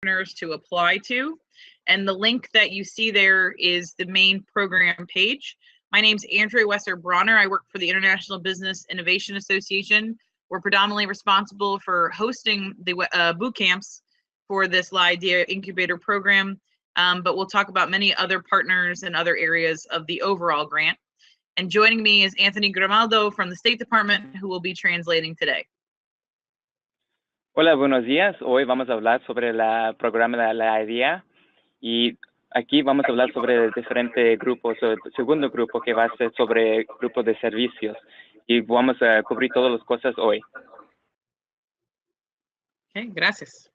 entrepreneurs to apply to. And the link that you see there is the main program page. My name's Andrea Wesser-Bronner. I work for the International Business Innovation Association. We're predominantly responsible for hosting the boot camps for this La Idea Incubator program, but we'll talk about many other partners and other areas of the overall grant. And joining me is Anthony Grimaldo from the State Department, who will be translating today. Hola, buenos días. Hoy vamos a hablar sobre el programa de la idea y aquí vamos a hablar sobre diferentes grupos. El segundo grupo que va a ser sobre grupos de servicios y vamos a cubrir todas las cosas hoy. Okay, gracias.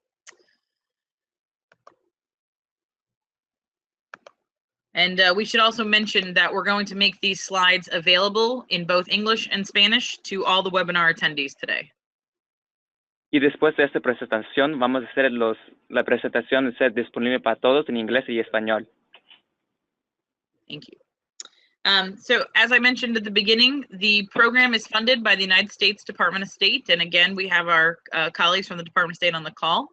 And we should also mention that we're going to make these slides available in both English and Spanish to all the webinar attendees today. Y después de esta presentación, vamos a hacer la presentación ser disponible para todos en inglés y español. Thank you. So as I mentioned at the beginning, the program is funded by the United States Department of State. And again, we have our colleagues from the Department of State on the call.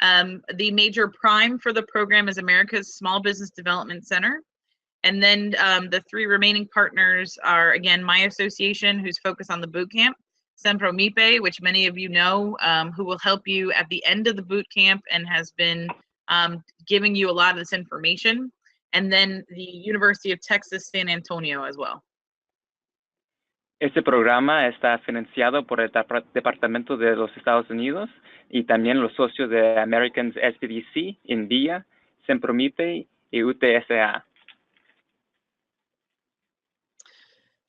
The major prime for the program is America's Small Business Development Center. And then the three remaining partners are, again, my association, who's focused on the boot camp, Centro MIPE, which many of you know, who will help you at the end of the boot camp and has been giving you a lot of this information. And then the University of Texas, San Antonio as well. Este programa está financiado por el Departamento de los Estados Unidos y también los socios de Americans SBDC, India, Centro MIPE y UTSA.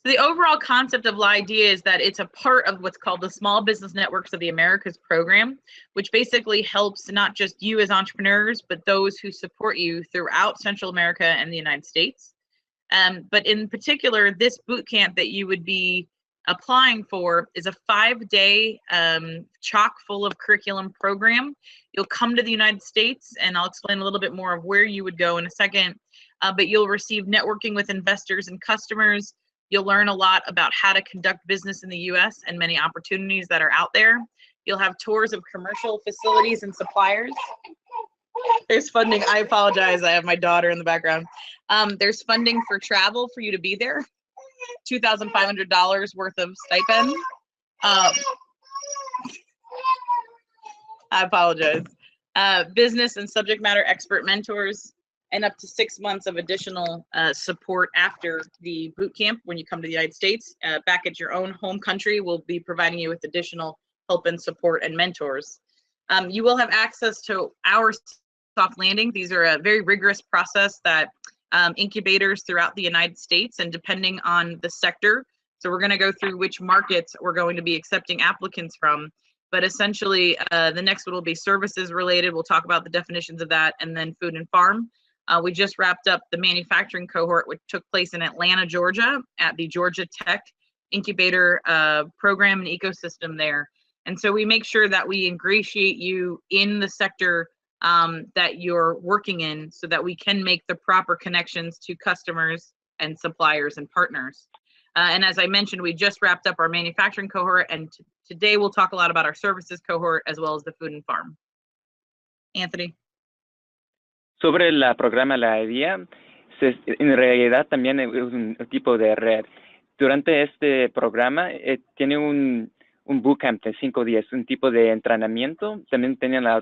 The overall concept of La Idea is that it's a part of what's called the Small Business Networks of the Americas program, which basically helps not just you as entrepreneurs, but those who support you throughout Central America and the United States. But in particular, this boot camp that you would be applying for is a 5-day chock full of curriculum program. You'll come to the United States, and I'll explain a little bit more of where you would go in a second, but you'll receive networking with investors and customers. You'll learn a lot about how to conduct business in the US and many opportunities that are out there. You'll have tours of commercial facilities and suppliers. There's funding. I apologize. I have my daughter in the background. There's funding for travel for you to be there. $2,500 worth of stipend. I apologize. Business and subject matter expert mentors, and up to 6 months of additional support after the boot camp when you come to the United States. Back at your own home country, we'll be providing you with additional help and support and mentors. You will have access to our soft landing. These are a very rigorous process that incubators throughout the United States, and depending on the sector. So we're gonna go through which markets we're going to be accepting applicants from. But essentially, the next one will be services related. We'll talk about the definitions of that, and then food and farm. We just wrapped up the manufacturing cohort, which took place in Atlanta, Georgia, at the Georgia Tech Incubator program and ecosystem there. And so we make sure that we ingratiate you in the sector that you're working in so that we can make the proper connections to customers and suppliers and partners. And as I mentioned, we just wrapped up our manufacturing cohort, and today we'll talk a lot about our services cohort as well as the food and farm. Anthony. Sobre el programa La Idea, en realidad también es un tipo de red. Durante este programa tiene un bootcamp de 5 días, un tipo de entrenamiento. También tienen la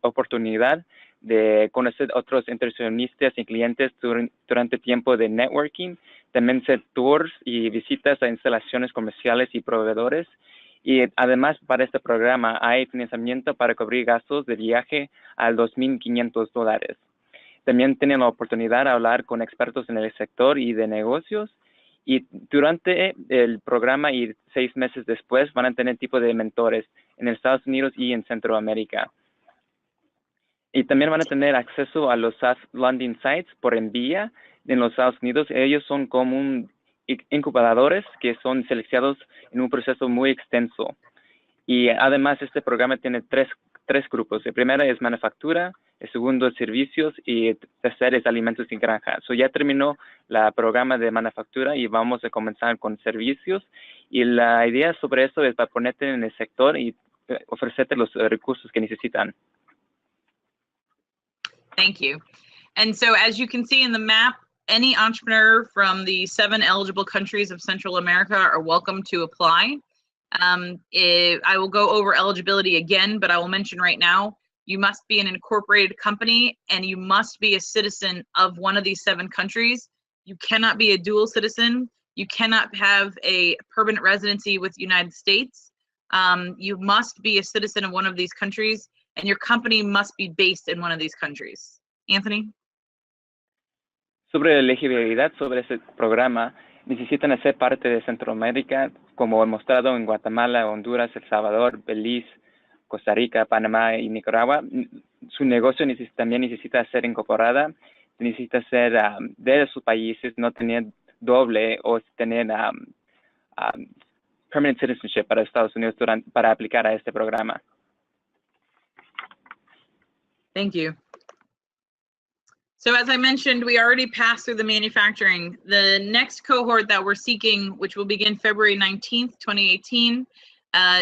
oportunidad de conocer otros inversionistas y clientes durante tiempo de networking. También hacer tours y visitas a instalaciones comerciales y proveedores. Y además, para este programa hay financiamiento para cubrir gastos de viaje a $2,500. También tienen la oportunidad de hablar con expertos en el sector y de negocios. Y durante el programa y 6 meses después van a tener tipo de mentores en Estados Unidos y en Centroamérica. Y también van a tener acceso a los soft landing sites por envía en los Estados Unidos. Ellos son como incubadores que son seleccionados en un proceso muy extenso. Y además este programa tiene tres grupos. El primero es manufactura, el segundo es servicios y el tercero es alimentos y granja. Ya terminó el programa de manufactura y vamos a comenzar con servicios. Y la idea sobre esto es para ponerte en el sector y ofrecerte los recursos que necesitan. Thank you. And so as you can see in the map, any entrepreneur from the 7 eligible countries of Central America are welcome to apply. I will go over eligibility again, but I will mention right now, you must be an incorporated company and you must be a citizen of one of these 7 countries. You cannot be a dual citizen. You cannot have a permanent residency with the United States. You must be a citizen of one of these countries, and your company must be based in one of these countries. Anthony? Sobre la elegibilidad sobre ese programa, necesitan ser parte de Centroamérica, como mostrado en Guatemala, Honduras, El Salvador, Belice, Costa Rica, Panamá y Nicaragua. Su negocio también necesita ser incorporada, necesita ser de sus países, no tener doble o tener permanent citizenship para Estados Unidos para aplicar a este programa. Thank you. So as I mentioned, we already passed through the manufacturing. The next cohort that we're seeking, which will begin February 19th, 2018,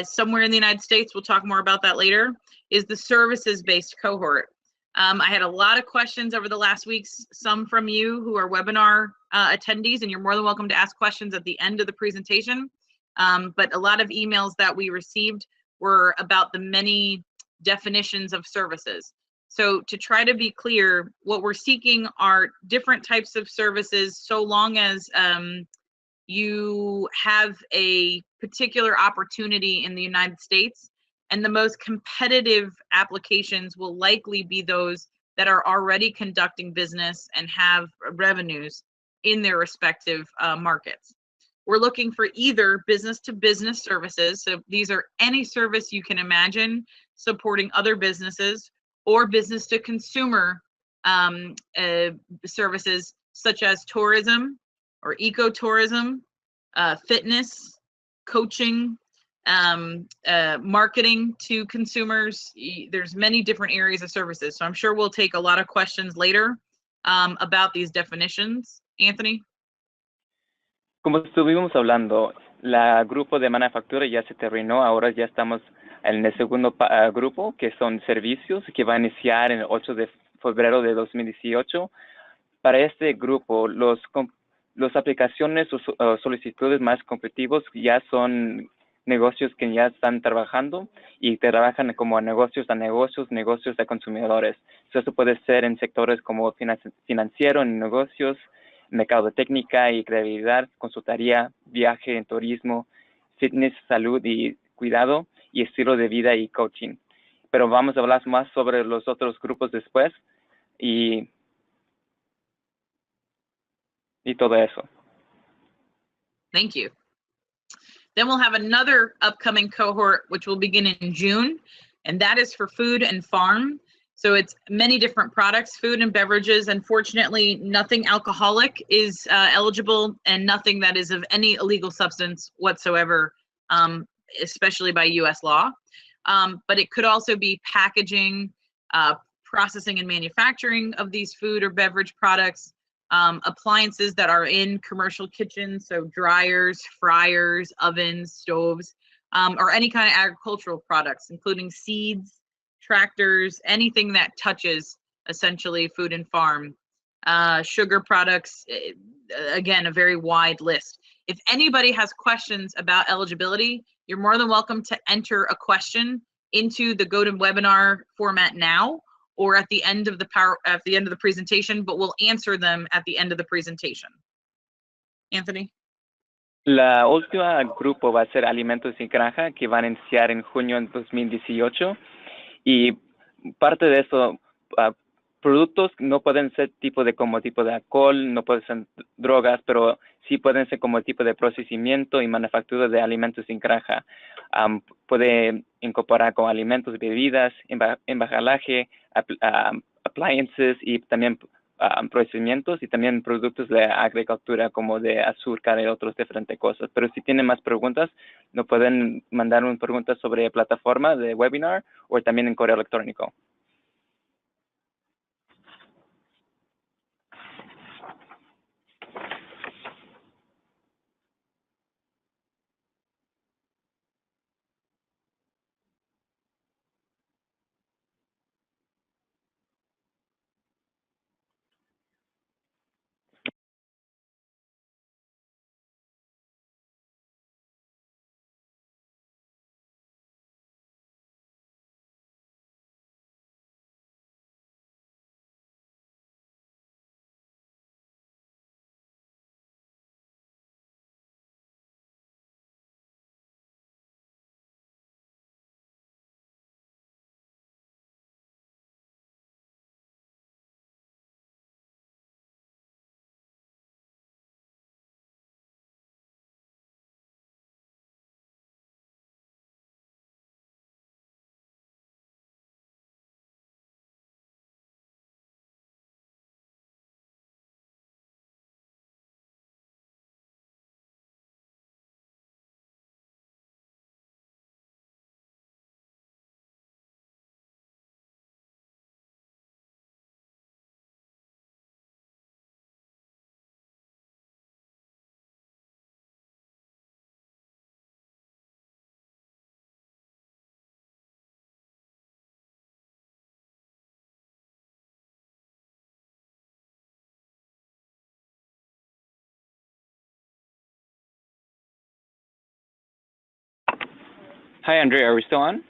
somewhere in the United States, we'll talk more about that later, is the services-based cohort. I had a lot of questions over the last weeks, some from you who are webinar attendees, and you're more than welcome to ask questions at the end of the presentation. But a lot of emails that we received were about the many definitions of services. So to try to be clear, what we're seeking are different types of services so long as you have a particular opportunity in the United States, and the most competitive applications will likely be those that are already conducting business and have revenues in their respective markets. We're looking for either business-to-business services, so these are any service you can imagine supporting other businesses, or business-to-consumer services such as tourism or ecotourism, fitness, coaching, marketing to consumers. There's many different areas of services. So I'm sure we'll take a lot of questions later about these definitions. Anthony? Como estuvimos hablando, el grupo de manufactura ya se terminó, ahora ya estamos en el segundo grupo, que son servicios, que va a iniciar en el 8 de febrero de 2018. Para este grupo, las aplicaciones o solicitudes más competitivos ya son negocios que ya están trabajando y trabajan como negocios a negocios, negocios a consumidores. Eso puede ser en sectores como financiero, en negocios, mercado de técnica y creatividad, consultoría, viaje, turismo, fitness, salud y cuidado, y estilo de vida y coaching. Pero vamos a hablar más sobre los otros grupos después y todo eso. Thank you. Then we'll have another upcoming cohort, which will begin in June, and that is for food and farm. So it's many different products, food and beverages. Unfortunately, nothing alcoholic is eligible, and nothing that is of any illegal substance whatsoever, especially by US law. But it could also be packaging, processing and manufacturing of these food or beverage products, appliances that are in commercial kitchens, so dryers, fryers, ovens, stoves, or any kind of agricultural products, including seeds, tractors, anything that touches essentially food and farm. Sugar products, again, a very wide list. If anybody has questions about eligibility, you're more than welcome to enter a question into the GoToWebinar format now, or at the end of the presentation, but we'll answer them at the end of the presentation. Anthony? La última grupo va a ser alimentos y granja, que van a iniciar en junio de 2018. Y parte de eso, productos no pueden ser tipo de alcohol, no pueden ser drogas, pero sí pueden ser como tipo de procesamiento y manufactura de alimentos en granja. Puede incorporar con alimentos, bebidas, embalaje, appliances y también procesamientos y también productos de agricultura como de azúcar y otras diferentes cosas. Pero si tienen más preguntas, nos pueden mandar una pregunta sobre la plataforma de webinar o también en correo electrónico. Hi, Andrea. Are we still on?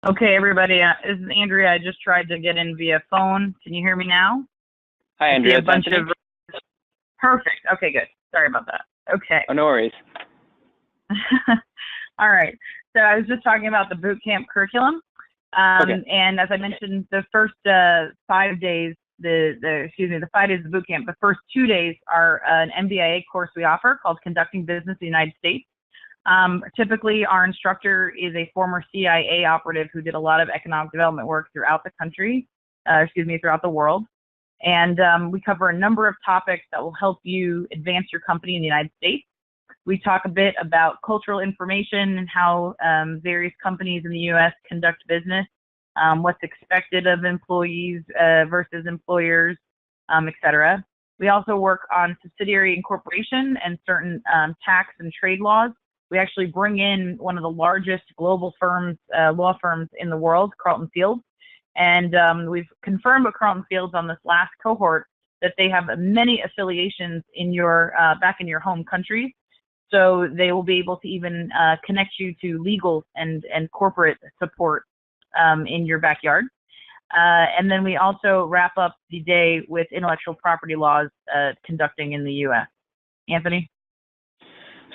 Okay, everybody, this is Andrea. I just tried to get in via phone. Can you hear me now? Hi, I see Andrea. a bunch Anthony. of. Perfect. Okay, good. Sorry about that. Okay. Oh, no worries. All right. So I was just talking about the boot camp curriculum. Okay. And as I mentioned, the first 5 days, the 5 days of boot camp, the first 2 days are an MBIA course we offer called Conducting Business in the United States. Typically, our instructor is a former CIA operative who did a lot of economic development work throughout the country, throughout the world. And we cover a number of topics that will help you advance your company in the United States. We talk a bit about cultural information and how various companies in the U.S. conduct business, what's expected of employees versus employers, et cetera. We also work on subsidiary incorporation and certain tax and trade laws. We actually bring in one of the largest global firms, law firms in the world, Carlton Fields. And we've confirmed with Carlton Fields on this last cohort that they have many affiliations in your back in your home countries. So they will be able to even connect you to legal and corporate support in your backyard. And then we also wrap up the day with intellectual property laws conducting in the U.S. Anthony?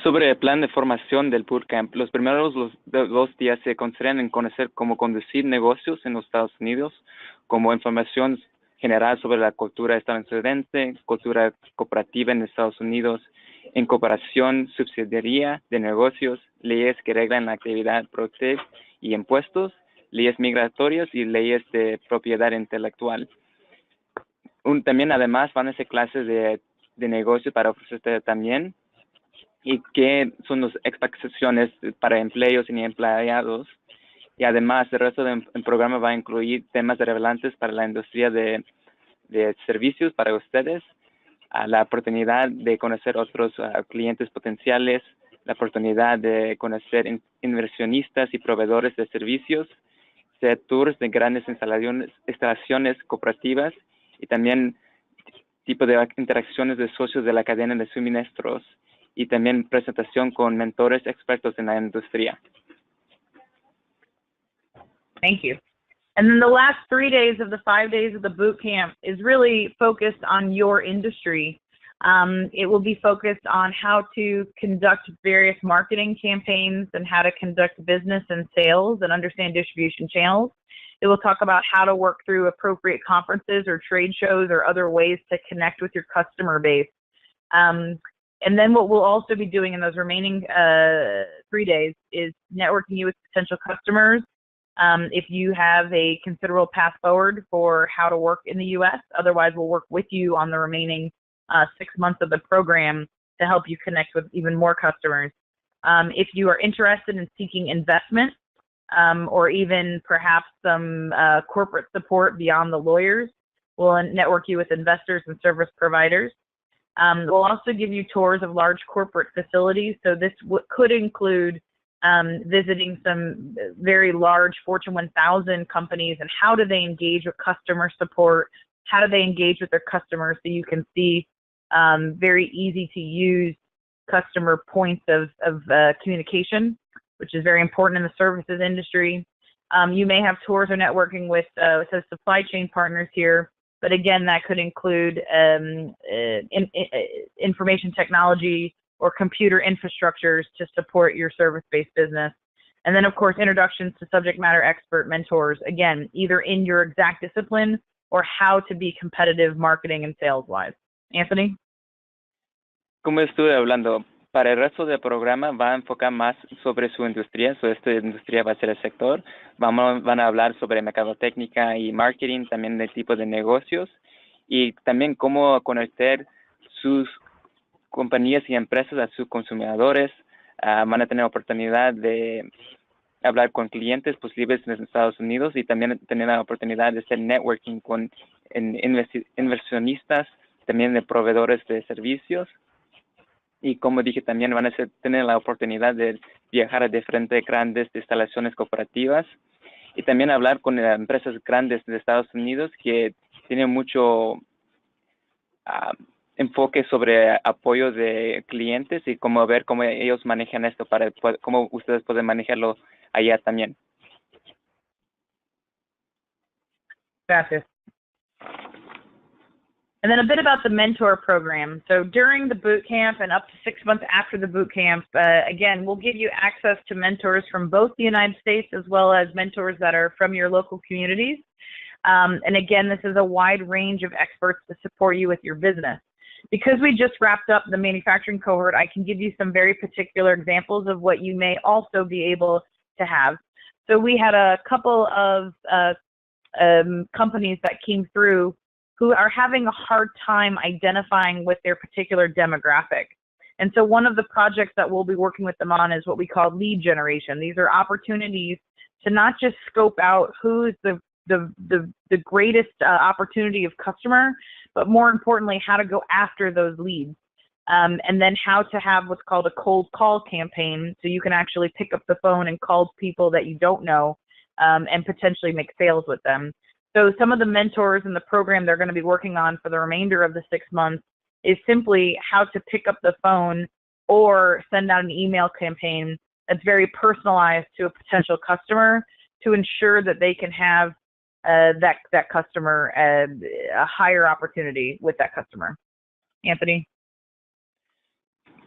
Sobre el plan de formación del bootcamp, los primeros 2 días se concentran en conocer cómo conducir negocios en los Estados Unidos, como información general sobre la cultura estadounidense, cultura cooperativa en Estados Unidos, incorporación, subsidiaria de negocios, leyes que reglan la actividad productiva y impuestos, leyes migratorias y leyes de propiedad intelectual. También además van a ser clases de negocio para ofrecer también, y qué son las expectaciones para empleos y empleados. Y además, el resto del programa va a incluir temas relevantes para la industria de servicios para ustedes, la oportunidad de conocer otros clientes potenciales, la oportunidad de conocer inversionistas y proveedores de servicios, hacer tours de grandes instalaciones cooperativas y también tipo de interacciones de socios de la cadena de suministros y también presentación con mentores expertos en la industria. Thank you. And then the last 3 days of the 5 days of the boot camp is really focused on your industry. It will be focused on how to conduct various marketing campaigns and how to conduct business and sales and understand distribution channels. It will talk about how to work through appropriate conferences or trade shows or other ways to connect with your customer base. And then what we'll also be doing in those remaining 3 days is networking you with potential customers. If you have a considerable path forward for how to work in the U.S., otherwise we'll work with you on the remaining 6 months of the program to help you connect with even more customers. If you are interested in seeking investment or even perhaps some corporate support beyond the lawyers, we'll network you with investors and service providers. We'll also give you tours of large corporate facilities. So this could include visiting some very large Fortune 1000 companies and how do they engage with customer support, how do they engage with their customers, so you can see very easy to use customer points of communication, which is very important in the services industry. You may have tours or networking with supply chain partners here, but again, that could include information technology or computer infrastructures to support your service-based business. And then, of course, introductions to subject matter expert mentors, again, either in your exact discipline or how to be competitive marketing and sales-wise. Anthony? Como estuve hablando, para el resto del programa va a enfocar más sobre su industria, esta industria va a ser el sector. Van a hablar sobre mercadotecnia y marketing, también del tipo de negocios y también cómo conectar sus compañías y empresas a sus consumidores. Van a tener oportunidad de hablar con clientes posibles en Estados Unidos y también tener la oportunidad de hacer networking con inversionistas, también de proveedores de servicios. Y como dije, también van a tener la oportunidad de viajar a diferentes grandes instalaciones cooperativas y también hablar con empresas grandes de Estados Unidos que tienen mucho enfoque sobre apoyo de clientes y cómo ver cómo ellos manejan esto para cómo ustedes pueden manejarlo allá también. Gracias. And then a bit about the mentor program. So during the boot camp and up to 6 months after the boot camp, again, we'll give you access to mentors from both the United States as well as mentors that are from your local communities. And again, this is a wide range of experts to support you with your business. Because we just wrapped up the manufacturing cohort, I can give you some very particular examples of what you may also be able to have. So we had a couple of companies that came through who are having a hard time identifying with their particular demographic. And so one of the projects that we'll be working with them on is what we call lead generation. These are opportunities to not just scope out who's the greatest opportunity of customer, but more importantly, how to go after those leads. And then how to have what's called a cold call campaign, so you can actually pick up the phone and call people that you don't know and potentially make sales with them. So some of the mentors in the program they're going to be working on for the remainder of the 6 months is simply how to pick up the phone or send out an email campaign that's very personalized to a potential customer to ensure that they can have that customer a higher opportunity with that customer. Anthony?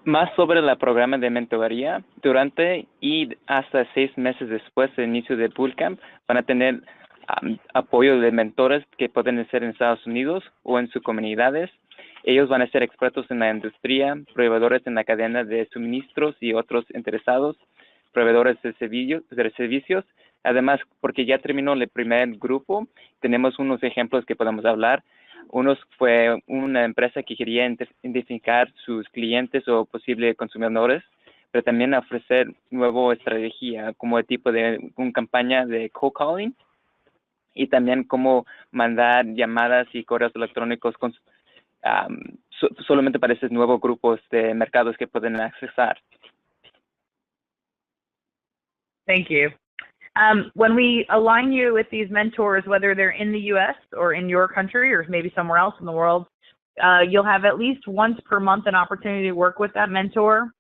Más sobre el programa de mentoría, durante y hasta 6 meses después del inicio del bootcamp, van a tener apoyo de mentores que pueden ser en Estados Unidos o en sus comunidades. Ellos van a ser expertos en la industria, proveedores en la cadena de suministros y otros interesados, proveedores de servicios. Además, porque ya terminó el primer grupo, tenemos unos ejemplos que podemos hablar. Uno fue una empresa que quería identificar sus clientes o posibles consumidores, pero también ofrecer nueva estrategia como el tipo de una campaña de cold calling y también cómo mandar llamadas y correos electrónicos solamente para esos nuevos grupos de mercados que pueden accesar. Thank you. When we align you with these mentors, whether they're in the U.S. or in your country or maybe somewhere else in the world, you'll have at least once per month an opportunity to work with that mentor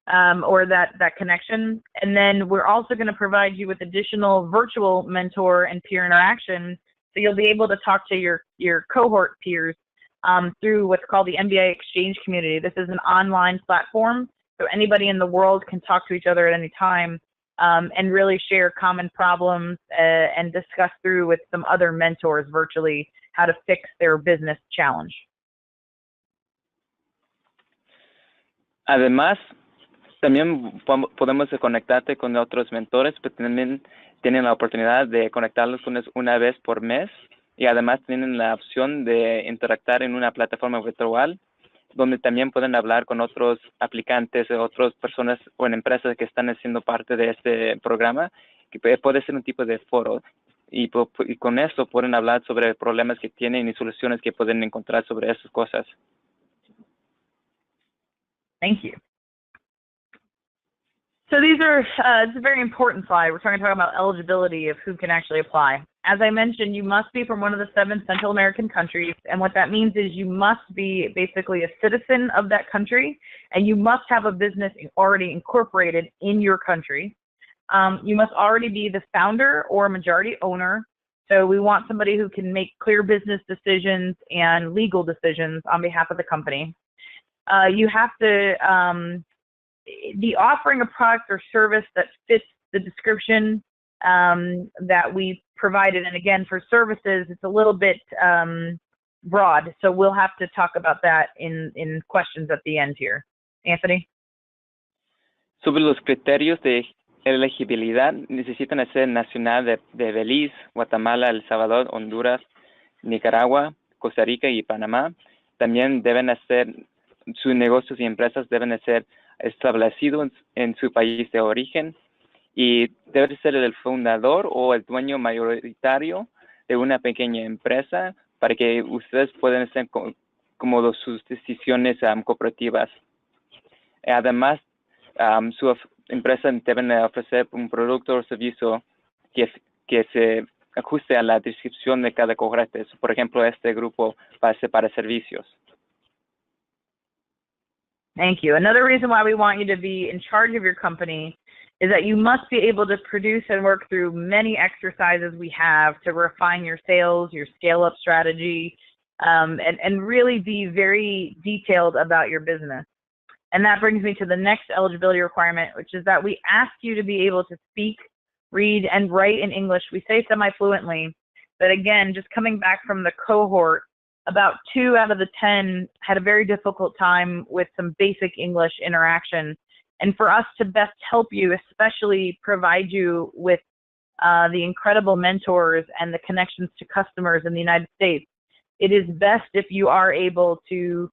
or that connection. And then we're also going to provide you with additional virtual mentor and peer interaction. So you'll be able to talk to your cohort peers through what's called the MBA Exchange Community. This is an online platform, so anybody in the world can talk to each other at any time and really share common problems and discuss through with some other mentors virtually how to fix their business challenge. Además, también podemos conectarte con otros mentores, pero también tienen la oportunidad de conectarlos con ellos una vez por mes y además tienen la opción de interactuar en una plataforma virtual donde también pueden hablar con otros aplicantes o otras personas o en empresas que están haciendo parte de este programa, que puede ser un tipo de foro. Y con eso pueden hablar sobre problemas que tienen y soluciones que pueden encontrar sobre esas cosas. Thank you. So these are, it's a very important slide. We're talking about eligibility of who can actually apply. As I mentioned, you must be from one of the 7 Central American countries. And what that means is you must be basically a citizen of that country, and you must have a business already incorporated in your country. You must already be the founder or majority owner. So we want somebody who can make clear business decisions and legal decisions on behalf of the company. You have to be offering a product or service that fits the description that we provided. And again, for services, it's a little bit broad. So we'll have to talk about that in questions at the end here. Anthony? Sobre los criterios de elegibilidad, necesitan ser nacional de Belice, Guatemala, El Salvador, Honduras, Nicaragua, Costa Rica y Panamá. También deben hacer, sus negocios y empresas deben ser establecidos en su país de origen y debe ser el fundador o el dueño mayoritario de una pequeña empresa para que ustedes puedan hacer como sus decisiones cooperativas. Además, su empresa debe ofrecer un producto o servicio que se ajuste a la descripción de cada cohorte. Por ejemplo, este grupo va a ser para servicios. Thank you. Another reason why we want you to be in charge of your company is that you must be able to produce and work through many exercises we have to refine your sales, your scale-up strategy, and really be very detailed about your business. And that brings me to the next eligibility requirement, which is that we ask you to be able to speak, read, and write in English. We say semi-fluently, but again, just coming back from the cohort, about 2 out of the 10 had a very difficult time with some basic English interaction. And for us to best help you, especially provide you with the incredible mentors and the connections to customers in the United States, it is best if you are able to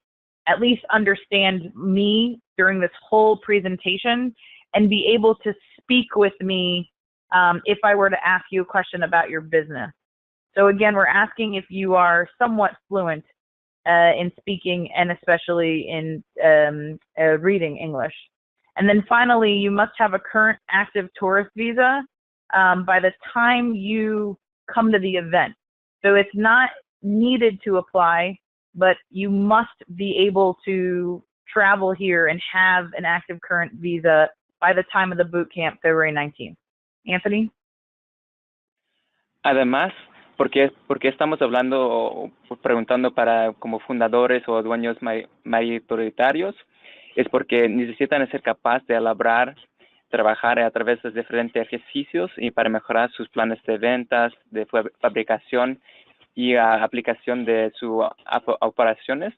at least understand me during this whole presentation and be able to speak with me if I were to ask you a question about your business. So again, we're asking if you are somewhat fluent in speaking and especially in reading English. And then finally, you must have a current active tourist visa by the time you come to the event. So it's not needed to apply, but you must be able to travel here and have an active current visa by the time of the boot camp, February 19th. Anthony? Además, porque estamos hablando o preguntando para como fundadores o dueños mayoritarios, es porque necesitan ser capaces de elaborar, trabajar a través de diferentes ejercicios y para mejorar sus planes de ventas, de fabricación y aplicación de sus operaciones.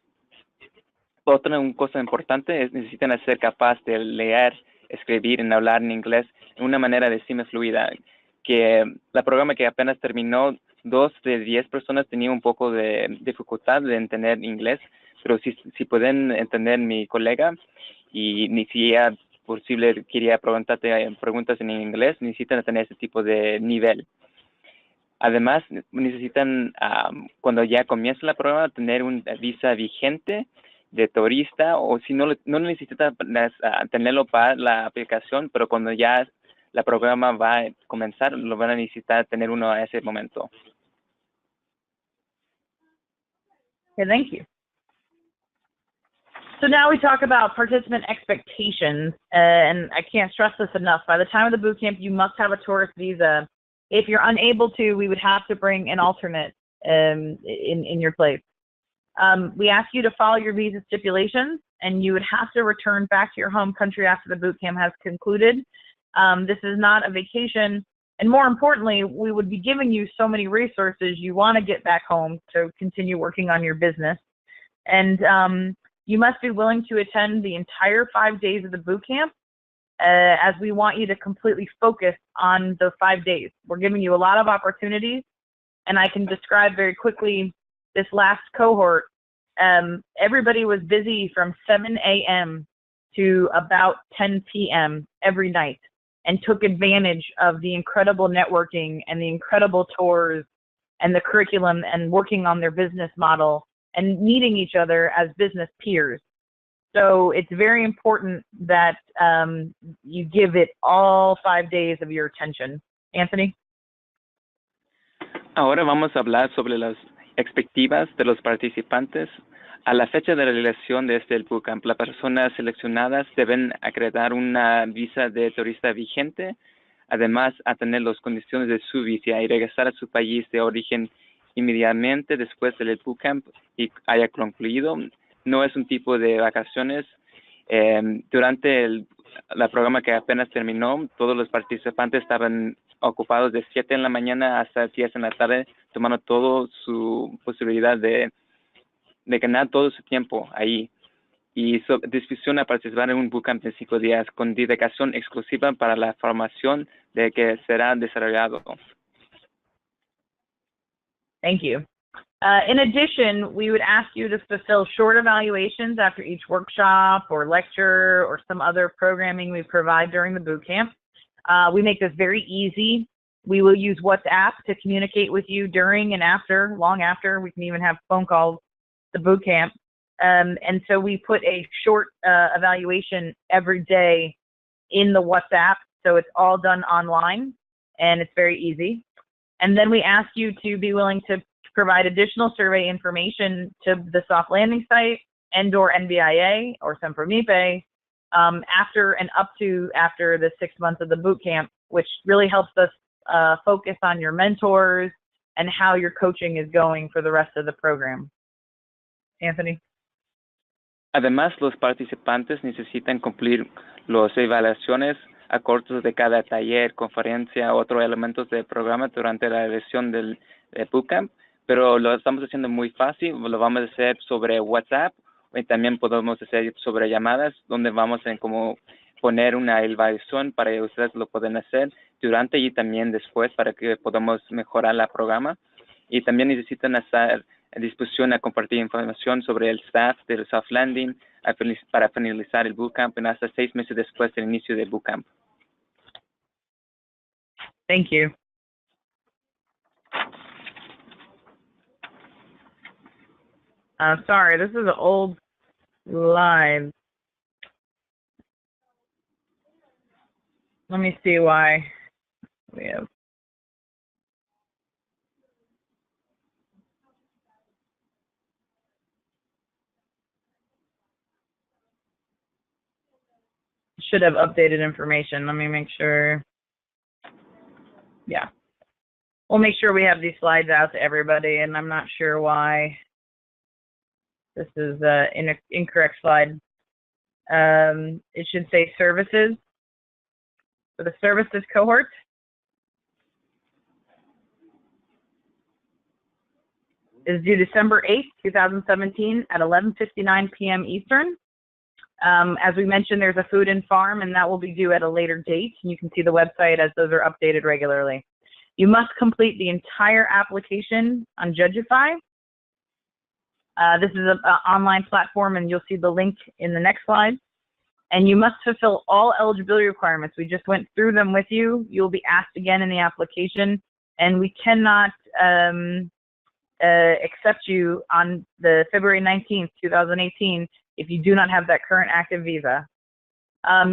Otra cosa importante es necesitan ser capaces de leer, escribir y hablar en inglés de una manera de fluida. Que el programa que apenas terminó, 2 de 10 personas tenían un poco de dificultad de entender inglés, pero si pueden entender mi colega y ni si es posible quería preguntarte preguntas en inglés, necesitan tener ese tipo de nivel. Además, necesitan, cuando ya comienza la prueba, tener una visa vigente de turista, o si no necesitan tenerlo para la aplicación, pero cuando ya la programa va a comenzar, lo van a necesitar tener uno a ese momento. Okay, thank you. So now we talk about participant expectations, and I can't stress this enough. By the time of the boot camp, you must have a tourist visa. If you're unable to, we would have to bring an alternate in your place. We ask you to follow your visa stipulations, and you would have to return back to your home country after the boot camp has concluded. This is not a vacation, and more importantly, we would be giving you so many resources. You want to get back home to continue working on your business, and you must be willing to attend the entire 5 days of the boot camp, as we want you to completely focus on the 5 days. We're giving you a lot of opportunities, and I can describe very quickly this last cohort. Everybody was busy from 7 a.m. to about 10 p.m. every night, and took advantage of the incredible networking and the incredible tours and the curriculum, and working on their business model and meeting each other as business peers. So it's very important that you give it all 5 days of your attention. Anthony? Ahora vamos a hablar sobre las expectativas de los participantes. A la fecha de la realización de este bootcamp, las personas seleccionadas deben acreditar una visa de turista vigente, además a tener las condiciones de su visa y regresar a su país de origen inmediatamente después del bootcamp y haya concluido. No es un tipo de vacaciones. Durante la programa que apenas terminó, todos los participantes estaban ocupados de 7 en la mañana hasta 10 en la tarde, tomando toda su posibilidad de ganar todo su tiempo ahí. Y disposición a participar en un bootcamp de 5 días con dedicación exclusiva para la formación de que será desarrollado. Thank you. In addition, we would ask you to fulfill short evaluations after each workshop or lecture or some other programming we provide during the boot camp. We make this very easy. We will use WhatsApp to communicate with you during and after, long after. We can even have phone calls the boot camp. And so we put a short evaluation every day in the WhatsApp. So it's all done online and it's very easy. And then we ask you to be willing to provide additional survey information to the soft landing site and/or NBIA or Sempromipe after the 6 months of the boot camp, which really helps us focus on your mentors and how your coaching is going for the rest of the program. Anthony? Además, los participantes necesitan cumplir las evaluaciones a cortos de cada taller, conferencia, otros elementos del programa durante la lección del bootcamp, pero lo estamos haciendo muy fácil. Lo vamos a hacer sobre WhatsApp y también podemos hacer sobre llamadas, donde vamos a como poner una evaluación para que ustedes lo puedan hacer durante y también después para que podamos mejorar el programa. Y también necesitan estar a disposición a compartir información sobre el staff del soft landing para finalizar el bootcamp hasta 6 meses después del inicio del bootcamp. Thank you. Sorry, this is an old slide. Let me see why we have. Should have updated information. Let me make sure. Yeah. We'll make sure we have these slides out to everybody, and I'm not sure why this is an incorrect slide. It should say services. For the services cohort, is due December 8th, 2017 at 11:59 p.m. Eastern. As we mentioned, there's a food and farm, and that will be due at a later date. And you can see the website as those are updated regularly. You must complete the entire application on Judgify. This is an online platform, and you'll see the link in the next slide. And you must fulfill all eligibility requirements. We just went through them with you. You'll be asked again in the application. and we cannot accept you on the February 19th, 2018, if you do not have that current active visa.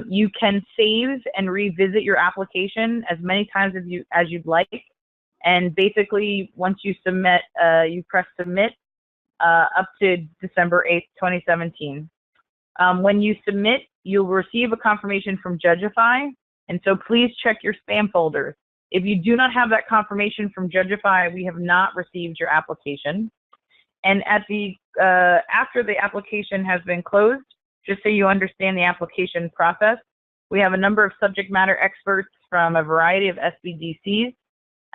You can save and revisit your application as many times as you'd like. And basically, once you submit, you press submit up to December 8th, 2017. When you submit, you'll receive a confirmation from Judgify, and so please check your spam folders. If you do not have that confirmation from Judgify, we have not received your application. And at the after the application has been closed, just so you understand the application process, we have a number of subject matter experts from a variety of SBDCs,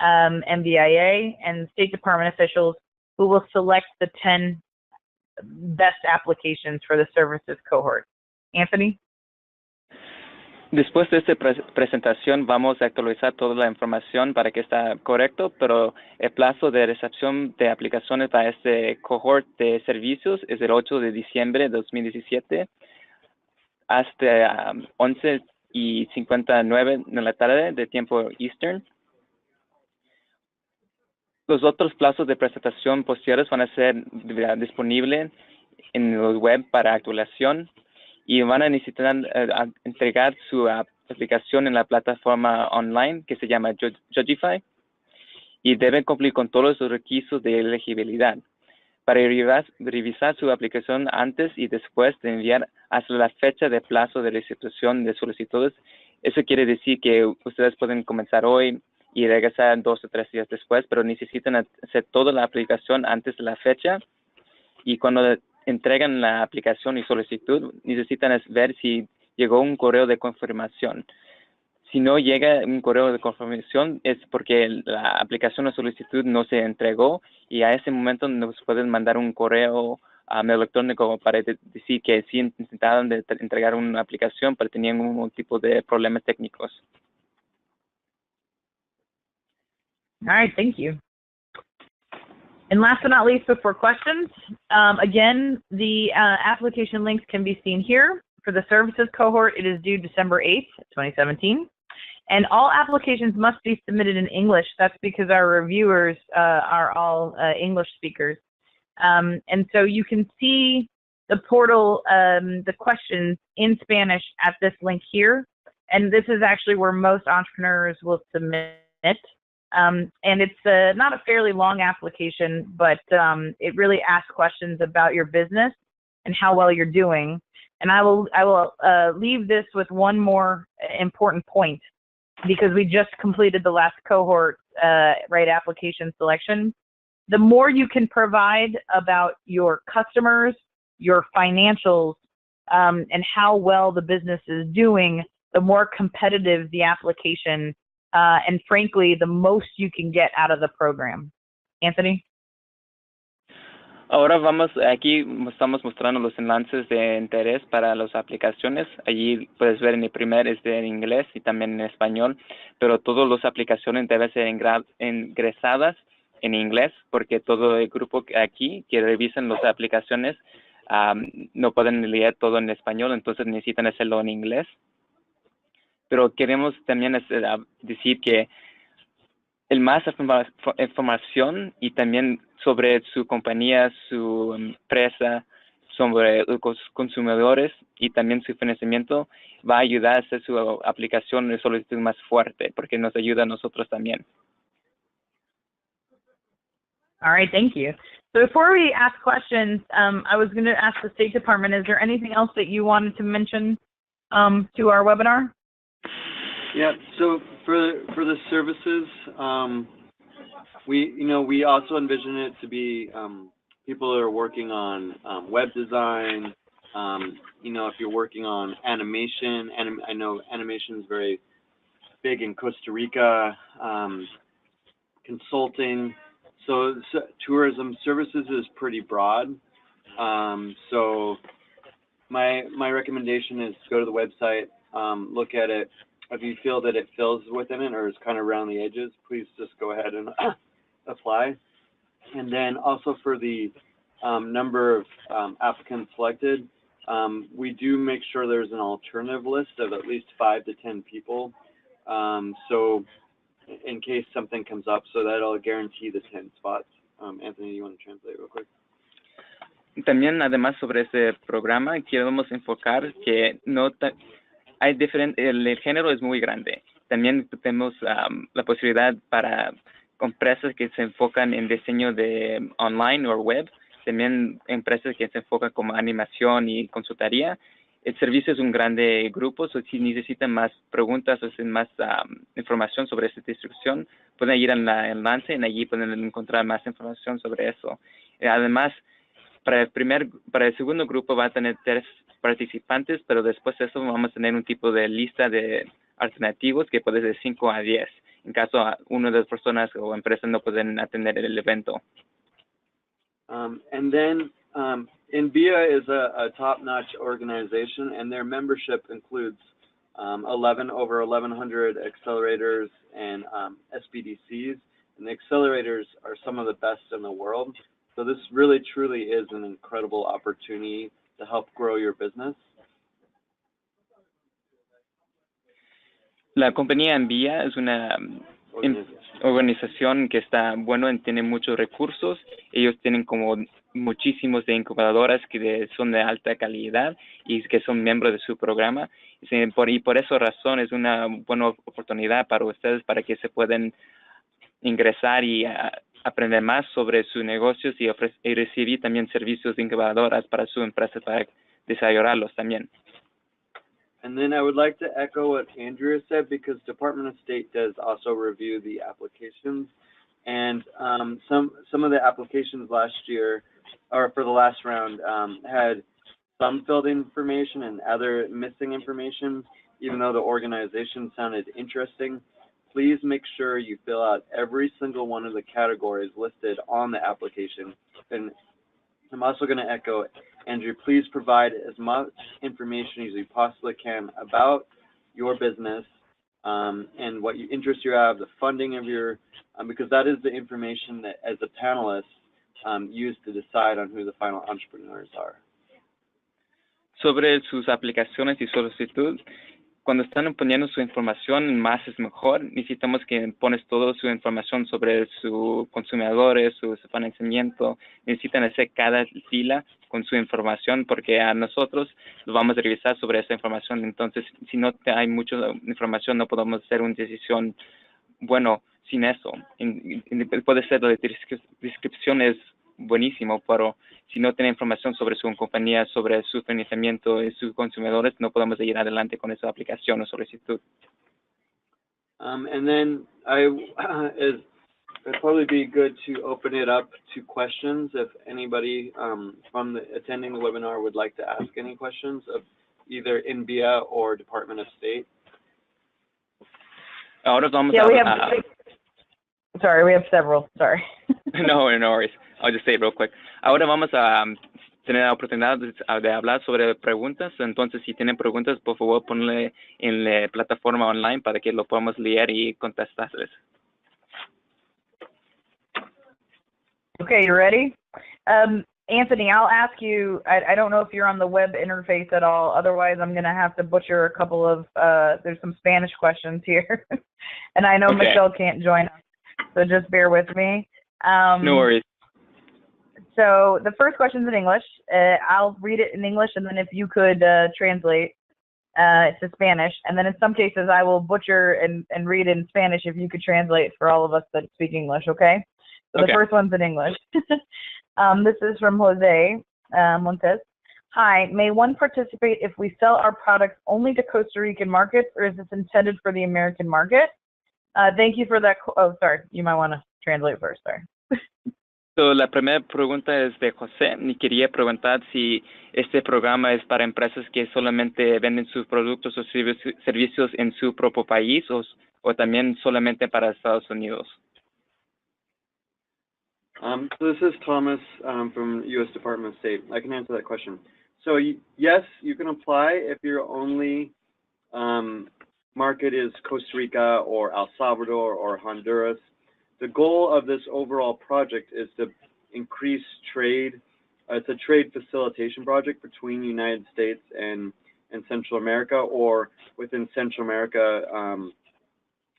MBIA, and State Department officials who will select the 10 best applications for the services cohort. Anthony? Después de esta presentación vamos a actualizar toda la información para que esté correcto, pero el plazo de recepción de aplicaciones para este cohort de servicios es el 8 de diciembre de 2017 hasta 11:59 de la tarde de tiempo Eastern. Los otros plazos de presentación posteriores van a ser disponibles en el web para actualización y van a necesitar entregar su aplicación en la plataforma online que se llama Judgify y deben cumplir con todos los requisitos de elegibilidad. Para revisar su aplicación antes y después de enviar hasta la fecha de plazo de recepción de solicitudes, eso quiere decir que ustedes pueden comenzar hoy y regresar 2 o 3 días después, pero necesitan hacer toda la aplicación antes de la fecha y cuando entregan la aplicación y solicitud, necesitan ver si llegó un correo de confirmación. Si no llega un correo de confirmación es porque la aplicación o solicitud no se entregó y a ese momento nos pueden mandar un correo electrónico para decir que sí intentaron de entregar una aplicación pero tenían un tipo de problemas técnicos. All right, thank you. And last but not least, before questions, again, the application links can be seen here. For the services cohort, it is due December 8th, 2017. And all applications must be submitted in English. That's because our reviewers are all English speakers. And so you can see the portal, the questions in Spanish at this link here. And this is actually where most entrepreneurs will submit. And it's not a fairly long application, but it really asks questions about your business and how well you're doing. And I will leave this with one more important point, because we just completed the last cohort, right, application selection. The more you can provide about your customers, your financials, and how well the business is doing, the more competitive the application, and frankly, the most you can get out of the program. Anthony? Ahora aquí estamos mostrando los enlaces de interés para las aplicaciones. Allí puedes ver en el primer es en inglés y también en español, pero todas las aplicaciones deben ser ingresadas en inglés porque todo el grupo aquí que revisan las aplicaciones no pueden leer todo en español, entonces necesitan hacerlo en inglés. Pero queremos también decir que el más información y también sobre su compañía, su empresa, sobre los consumidores y también su financiamiento va a ayudar a hacer su aplicación de solicitud más fuerte porque nos ayuda a nosotros también. All right, thank you. So before we ask questions, I was going to ask the State Department, is there anything else that you wanted to mention to our webinar? Yeah, so for the services, we also envision it to be people that are working on web design. If you're working on animation, I know animation is very big in Costa Rica. Consulting, so tourism services is pretty broad. So my recommendation is go to the website, look at it. If you feel that it fills within it or is kind of around the edges, please just go ahead and apply. And then also for the number of applicants selected, we do make sure there's an alternative list of at least 5 to 10 people. So in case something comes up, so that'll guarantee the 10 spots. Anthony, you want to translate real quick? También, además, sobre ese programa, queremos enfocar que hay el género es muy grande. También tenemos la posibilidad para empresas que se enfocan en diseño de online o web, también empresas que se enfocan como animación y consultoría. El servicio es un grande grupo, si necesitan más preguntas o más información sobre esta distribución, pueden ir al enlace y allí pueden encontrar más información sobre eso. Además, para el segundo grupo va a tener 3 participantes, pero después de eso vamos a tener un tipo de lista de alternativos que puede ser 5 a 10, en caso una de las personas o empresas no pueden atender el evento. And then NVIA is a top-notch organization, and their membership includes over 1,100 accelerators and SBDCs, and the accelerators are some of the best in the world. So this really, truly is an incredible opportunity to help grow your business. La compañía Envía es una organización que está tiene muchos recursos. Ellos tienen como muchísimos de incubadoras que son de alta calidad y que son miembros de su programa. Y por esa razón es una buena oportunidad para ustedes para que se puedan ingresar y aprender más sobre sus negocios y recibir también servicios de incubadoras para su empresa para desarrollarlos también. And then I would like to echo what Andrea said, because Department of State does also review the applications, and some of the applications last year, or for the last round, had some filled information and other missing information. Even though the organization sounded interesting, please make sure you fill out every single one of the categories listed on the application. And I'm also going to echo, Andrew, please provide as much information as you possibly can about your business and what interest you have, the funding of your, because that is the information that, as a panelist, use to decide on who the final entrepreneurs are. Sobre sus aplicaciones y solicitud, cuando están poniendo su información, más es mejor. Necesitamos que pones toda su información sobre sus consumidores, su financiamiento. Necesitan hacer cada fila con su información, porque a nosotros lo vamos a revisar sobre esa información. Entonces, si no hay mucha información, no podemos hacer una decisión sin eso. Puede ser la descripción es buenísimo, pero si no tiene información sobre su compañía, sobre su financiamiento y sus consumidores, no podemos ir adelante con esa aplicación o solicitud. And then it'd probably be good to open it up to questions if anybody from attending the webinar would like to ask any questions of either NVIA or Department of State. Ahora vamos Sorry, we have several. Sorry. No worries. I'll just say it real quick. Ahora vamos a tener la oportunidad de hablar sobre preguntas. Entonces, si tienen preguntas, por favor, ponle en la plataforma online para que lo podamos leer y contestarles. Okay, you ready? Anthony, I'll ask you, I don't know if you're on the web interface at all. Otherwise, I'm going to have to butcher a couple of, there's some Spanish questions here. And I know Okay. Michelle can't join us, so just bear with me. No worries. So the first question's in English. I'll read it in English, and then if you could translate to Spanish. And then in some cases, I will butcher and read in Spanish if you could translate for all of us that speak English, okay? So Okay. the first one's in English. This is from Jose Montes. Hi, may one participate if we sell our products only to Costa Rican markets, or is this intended for the American market? Thank you for that. Oh, sorry. You might want to translate first. Sorry. So, la primera pregunta es de José y quería preguntar si este programa es para empresas que solamente venden sus productos o servicios en su propio país o también solamente para Estados Unidos. So this is Thomas from U.S. Department of State. I can answer that question. So yes, you can apply if your only market is Costa Rica or El Salvador or Honduras. The goal of this overall project is to increase trade. It's a trade facilitation project between the United States and Central America, or within Central America,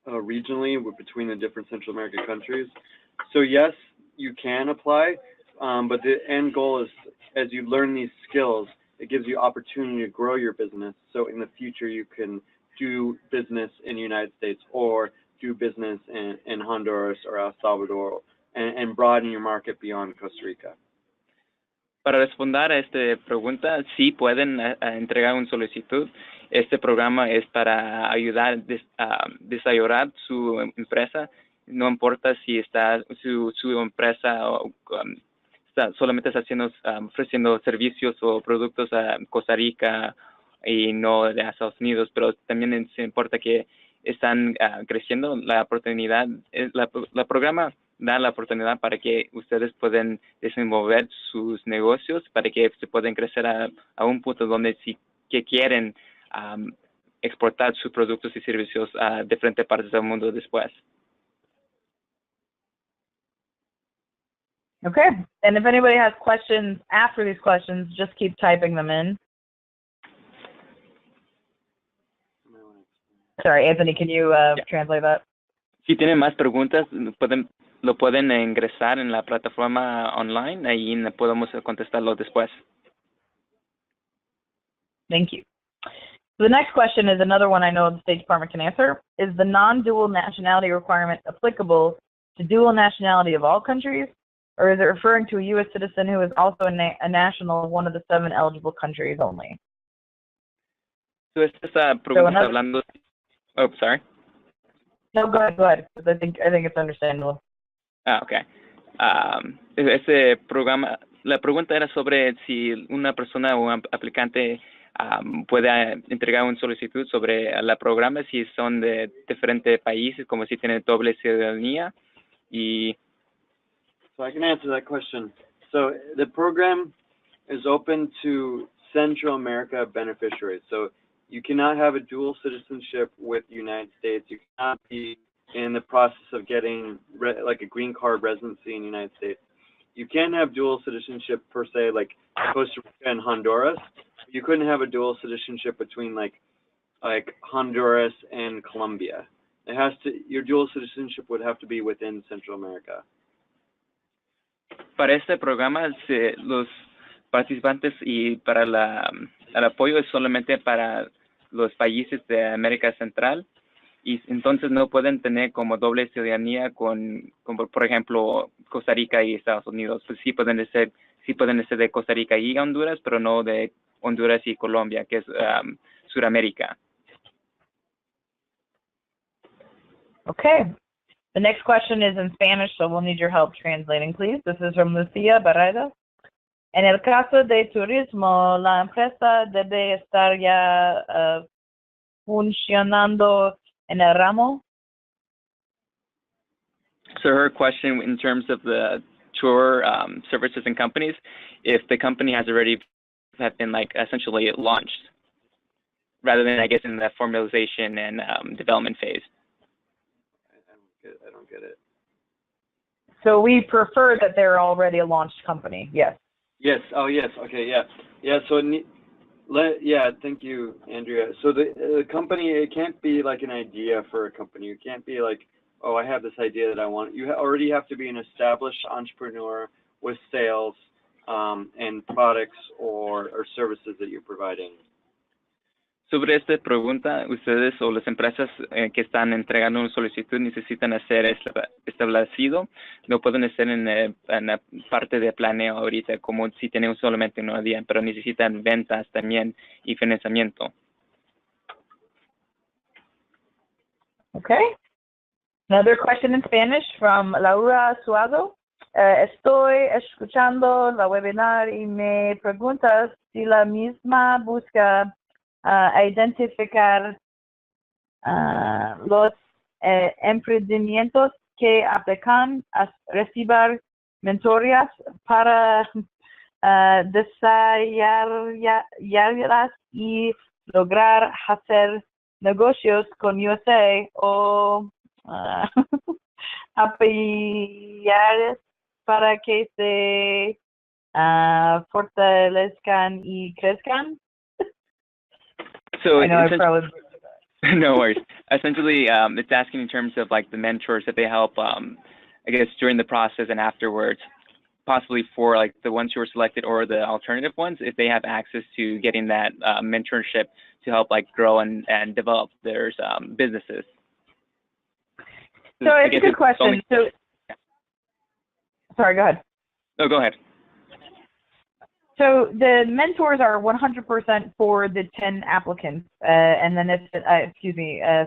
regionally between the different Central American countries. So yes, you can apply, but the end goal is, as you learn these skills, it gives you opportunity to grow your business. So in the future, you can do business in the United States or do business in Honduras or El Salvador and broaden your market beyond Costa Rica. Para responder a esta pregunta, sí pueden entregar una solicitud. Este programa es para ayudar a desarrollar su empresa. No importa si está su empresa solamente está ofreciendo servicios o productos a Costa Rica y no de Estados Unidos, pero también se importa que están creciendo. La oportunidad, la programa da la oportunidad para que ustedes puedan desenvolver sus negocios, para que se puedan crecer a un punto donde que quieren exportar sus productos y servicios a diferentes partes del mundo después. Okay, and if anybody has questions after these questions, just keep typing them in. Sorry, Anthony, can you translate that? Si tienen más preguntas, lo pueden ingresar en la plataforma online, ahí podemos contestarlo después. Thank you. So the next question is another one I know the State Department can answer. Is the non-dual nationality requirement applicable to dual nationality of all countries, or is it referring to a U.S. citizen who is also a national of one of the 7 eligible countries only? So esta pregunta está hablando... Oh, sorry. No, go ahead, because I think it's understandable. Okay. Ese programa, la pregunta era sobre si una persona o un aplicante puede entregar una solicitud sobre el programa si son de diferentes países, como si tienen doble ciudadanía. Y So I can answer that question. So the program is open to Central America beneficiaries. So you cannot have a dual citizenship with the United States. You cannot be in the process of getting like a green card residency in the United States. You can have dual citizenship per se, like Costa Rica and Honduras. You couldn't have a dual citizenship between like Honduras and Colombia. It has to, your dual citizenship would have to be within Central America. Para este programa, los participantes y para el apoyo es solamente para los países de América Central, y entonces no pueden tener como doble ciudadanía con por ejemplo, Costa Rica y Estados Unidos. Pues sí pueden ser de Costa Rica y Honduras, pero no de Honduras y Colombia, que es Sudamérica. Okay. The next question is in Spanish, so we'll need your help translating, please. This is from Lucia Barreda. En el caso de turismo, la empresa debe estar ya funcionando en el ramo. So her question in terms of the tour services and companies, if the company has already been like essentially launched, rather than I guess in the formalization and development phase. I don't get it. So we prefer that they're already a launched company. Yes. Yes. Oh, yes. Okay. Yeah. Yeah. So, yeah. Thank you, Andrea. So the company, it can't be like an idea for a company. You can't be like, oh, I have this idea that I want. You already have to be an established entrepreneur with sales and products or services that you're providing. Sobre esta pregunta, ustedes o las empresas que están entregando una solicitud necesitan hacer establecido. No pueden estar en la parte de planeo ahorita, como si tienen solamente una idea, pero necesitan ventas también y financiamiento. Okay. Another question in Spanish from Laura Suazo. Estoy escuchando la webinar y me preguntas si la misma busca identificar los emprendimientos que aplican a recibir mentorías para desarrollarlas y lograr hacer negocios con USA o apoyar para que se fortalezcan y crezcan. So, No worries. Essentially, it's asking in terms of like the mentors that they help, I guess, during the process and afterwards, possibly for like the ones who were selected or the alternative ones, if they have access to getting that mentorship to help like grow and develop their businesses. So it's a good question. Sorry, go ahead. No, go ahead. So the mentors are 100% for the 10 applicants, and then if,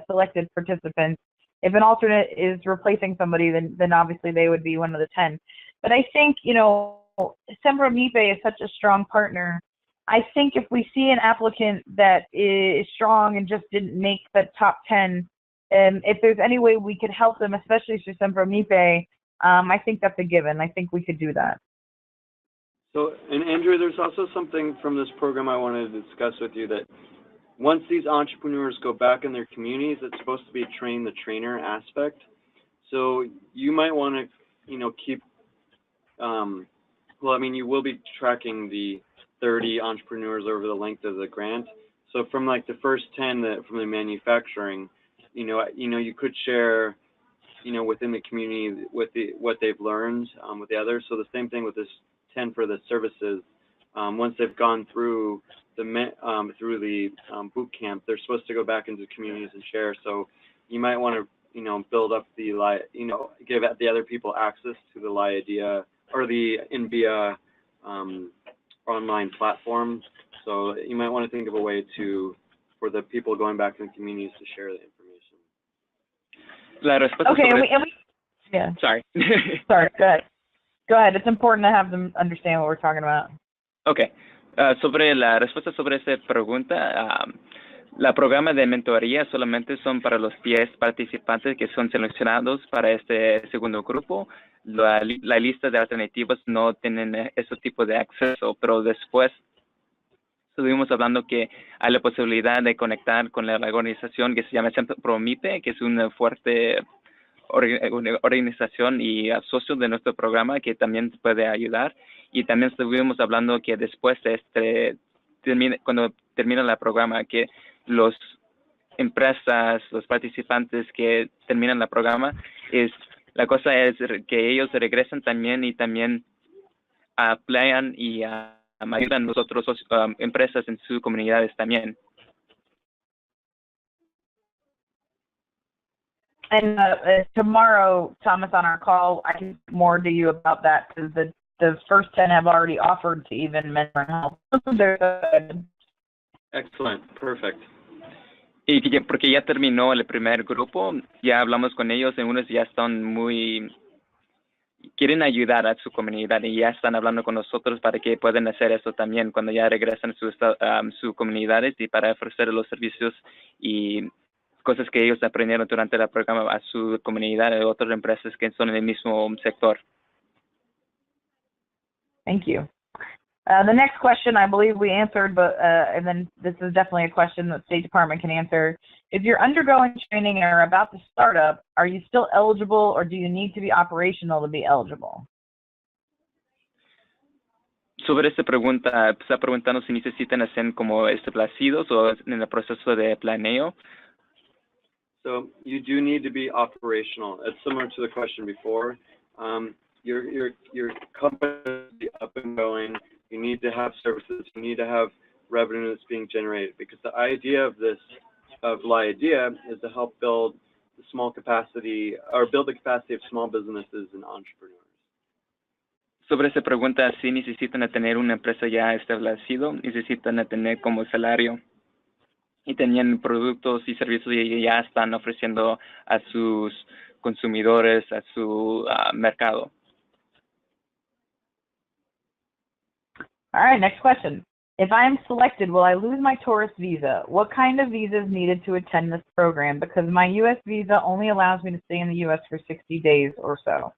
selected participants. If an alternate is replacing somebody, then obviously they would be one of the 10. But I think, Sembra Mipe is such a strong partner. I think if we see an applicant that is strong and just didn't make the top 10, if there's any way we could help them, especially through Sembra Mipe, I think that's a given. I think we could do that. So, and Andrew, there's also something from this program I wanted to discuss with you, that once these entrepreneurs go back in their communities, it's supposed to be a train the trainer aspect. So you might want to, keep, you will be tracking the 30 entrepreneurs over the length of the grant. So from like the first 10 from the manufacturing, you could share, within the community with what they've learned with the others. So the same thing with this 10 for the services. Once they've gone through the boot camp, they're supposed to go back into communities and share. So you might want to, build up the, give the other people access to the idea or the NVIA online platform. So you might want to think of a way for the people going back in the communities to share the information. Yeah. Sorry. Sorry, go ahead. Go ahead. It's important to have them understand what we're talking about. Okay. Sobre la respuesta sobre esa pregunta, la programa de mentoría solamente son para los 10 participantes que son seleccionados para este segundo grupo. La lista de alternativas no tienen ese tipo de acceso, pero después estuvimos hablando que hay la posibilidad de conectar con la organización que se llama Promipe, que es una fuerte organización y socio de nuestro programa que también puede ayudar. Y también estuvimos hablando que después de cuando termina el programa, que las empresas, los participantes que terminan el programa, la cosa es que ellos regresan también y también aplican y ayudan a las otras empresas en sus comunidades también. And tomorrow, Thomas, on our call, I can more to you about that, because the first 10 have already offered to even mentor and help. Excellent, perfect. Y porque ya terminó el primer grupo, ya hablamos con ellos, y unos ya están quieren ayudar a su comunidad y ya están hablando con nosotros para que puedan hacer eso también cuando ya regresan a sus comunidades y para ofrecer los servicios y cosas que ellos aprendieron durante el programa a su comunidad y otras empresas que son en el mismo sector. Thank you. The next question I believe we answered, but and then this is definitely a question that State Department can answer. If you're undergoing training and are about to start up, are you still eligible, or do you need to be operational to be eligible? Sobre esta pregunta, está preguntando si necesitan hacer como establecidos o en el proceso de planeo. So you do need to be operational. It's similar to the question before. Your company up and going. You need to have services. You need to have revenue that's being generated, because the idea of LIDEA is to help build the small capacity, or build the capacity of small businesses and entrepreneurs. Sobre esa pregunta, si necesitan tener una empresa ya establecida, necesitan tener como salario y tenían productos y servicios y ya están ofreciendo a sus consumidores, a su mercado. All right, next question. If I am selected, will I lose my tourist visa? What kind of visa is needed to attend this program? Because my U.S. visa only allows me to stay in the U.S. for 60 days or so.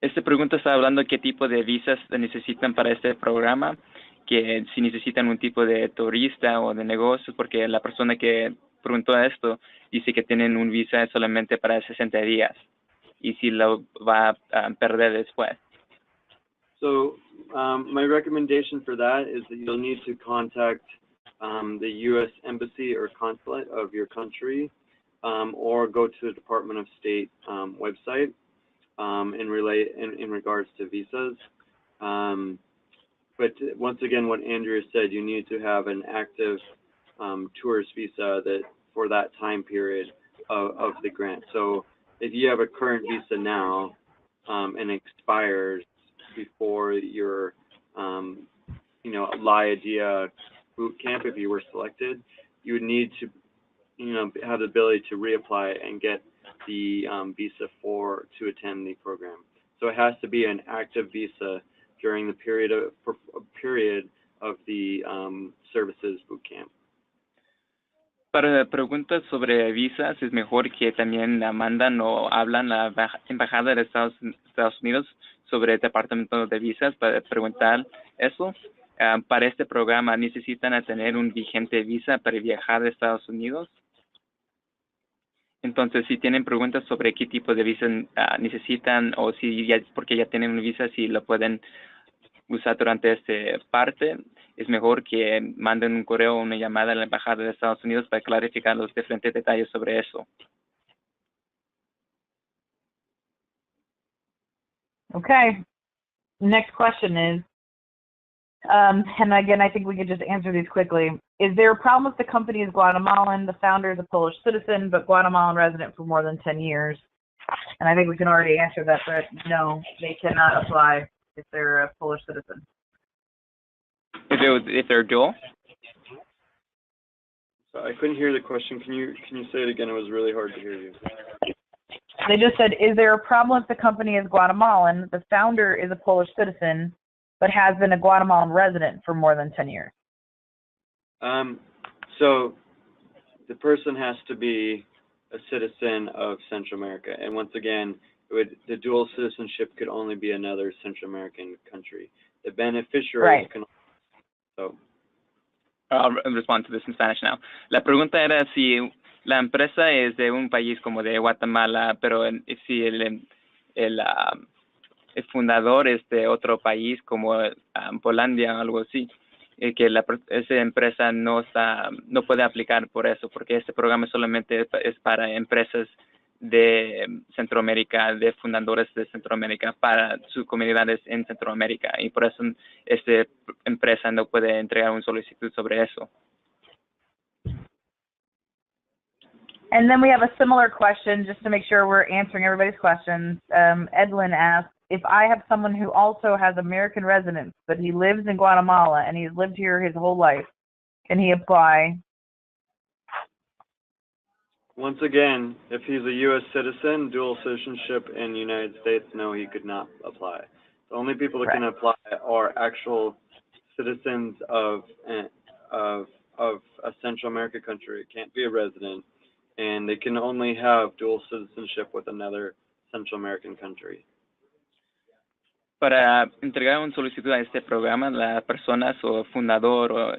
Esta pregunta está hablando de qué tipo de visas necesitan para este programa, que si necesitan un tipo de turista o de negocio, porque la persona que preguntó esto dice que tienen un visa solamente para 60 días y si lo va a perder después. So my recommendation for that is that you'll need to contact the U.S. Embassy or consulate of your country, or go to the Department of State website in regards to visas. But once again, what Andrea said, you need to have an active tourist visa for that time period of the grant. So if you have a current visa now and expires before your LIADIA boot camp, if you were selected, you would need to have the ability to reapply and get the visa to attend the program. So it has to be an active visa during the period of the Services boot camp. Para preguntas sobre visas, es mejor que también la mandan o hablan a la Embajada de Estados Unidos sobre el Departamento de Visas para preguntar eso. Para este programa, ¿necesitan tener un vigente visa para viajar a Estados Unidos? Entonces, si tienen preguntas sobre qué tipo de visa necesitan o si porque ya tienen una visa, si lo pueden usar durante esta parte, es mejor que manden un correo o una llamada a la Embajada de Estados Unidos para clarificar los diferentes detalles sobre eso. Okay. Next question is, and again, I think we could just answer these quickly. Is there a problem if the company is Guatemalan, the founder is a Polish citizen, but Guatemalan resident for more than 10 years? And I think we can already answer that, but no, they cannot apply if they're a Polish citizen. If they're dual? So I couldn't hear the question. Can you say it again? It was really hard to hear you. They just said, is there a problem if the company is Guatemalan, the founder is a Polish citizen, but has been a Guatemalan resident for more than 10 years? So the person has to be a citizen of Central America. And once again, the dual citizenship could only be another Central American country. The beneficiaries can... So. I'll respond to this in Spanish now. La pregunta era si la empresa es de un país como de Guatemala, pero si el fundador es de otro país como Polandia o algo así, que esa empresa no puede aplicar por eso, porque este programa solamente es para empresas de Centroamérica, de fundadores de Centroamérica, para sus comunidades en Centroamérica, y por eso esta empresa no puede entregar una solicitud sobre eso. And then we have a similar question, just to make sure we're answering everybody's questions. Edwin asks, if I have someone who also has American residence, but he lives in Guatemala and he's lived here his whole life, can he apply? Once again, if he's a U.S. citizen, dual citizenship in the United States, no, he could not apply. The only people that can apply are actual citizens of a Central America country. It can't be a resident, and they can only have dual citizenship with another Central American country. Para entregar una solicitud a este programa, las personas o fundador o